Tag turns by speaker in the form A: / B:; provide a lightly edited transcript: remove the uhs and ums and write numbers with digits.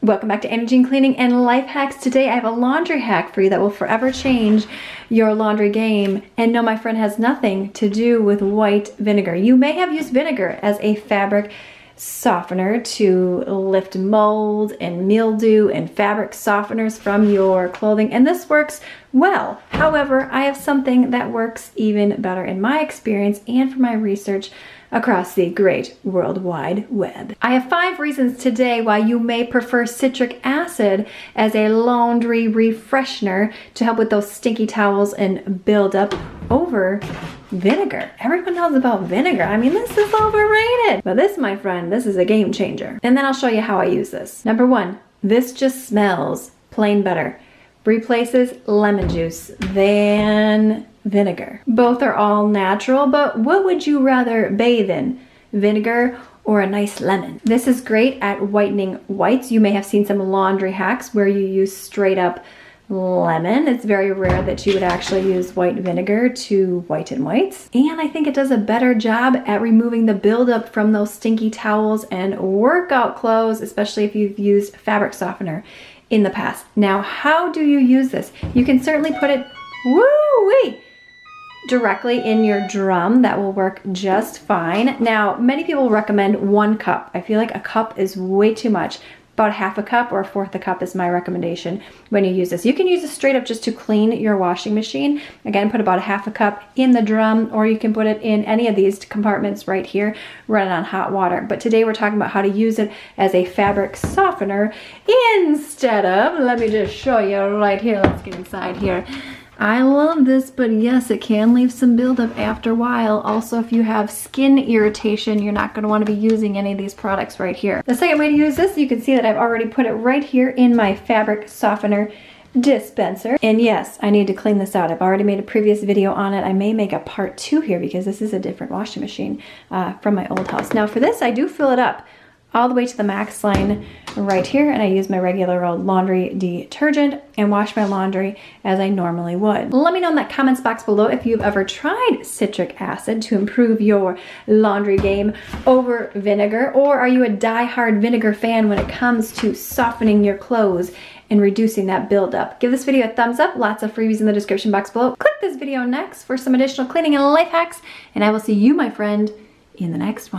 A: Welcome back to Energy and Cleaning and Life Hacks. Today I have a laundry hack for you that will forever change your laundry game. And no, my friend, has nothing to do with white vinegar. You may have used vinegar as a fabric softener to lift mold and mildew and fabric softeners from your clothing, and this works well. However, I have something that works even better in my experience and from my research across the great World Wide Web. I have 5 reasons today why you may prefer citric acid as a laundry refreshener to help with those stinky towels and buildup over vinegar. Everyone knows about vinegar. I mean, this is overrated. But this, my friend, this is a game changer. And then I'll show you how I use this. Number 1, this just smells plain better. Replaces lemon juice than vinegar. Both are all natural, but what would you rather bathe in? Vinegar or a nice lemon? This is great at whitening whites. You may have seen some laundry hacks where you use straight up lemon. It's very rare that you would actually use white vinegar to whiten whites. And I think it does a better job at removing the buildup from those stinky towels and workout clothes, especially if you've used fabric softener in the past. Now, how do you use this? You can certainly put it, woo-wee, directly in your drum. That will work just fine. Now, many people recommend 1 cup. I feel like a cup is way too much. About 1/2 cup or 1/4 cup is my recommendation when you use this. You can use this straight up just to clean your washing machine. Again, put about 1/2 cup in the drum, or you can put it in any of these compartments right here, run it on hot water. But today we're talking about how to use it as a fabric softener instead of, let me just show you right here. Let's get inside here. I love this, but yes, it can leave some buildup after a while. Also, if you have skin irritation, you're not going to want to be using any of these products right here. The second way to use this, you can see that I've already put it right here in my fabric softener dispenser. And yes, I need to clean this out. I've already made a previous video on it. I may make a part 2 here because this is a different washing machine from my old house. Now for this, I do fill it up all the way to the max line right here, and I use my regular old laundry detergent and wash my laundry as I normally would. Let me know in that comments box below if you've ever tried citric acid to improve your laundry game over vinegar, or are you a die-hard vinegar fan when it comes to softening your clothes and reducing that buildup? Give this video a thumbs up. Lots of freebies in the description box below. Click this video next for some additional cleaning and life hacks, and I will see you, my friend, in the next one.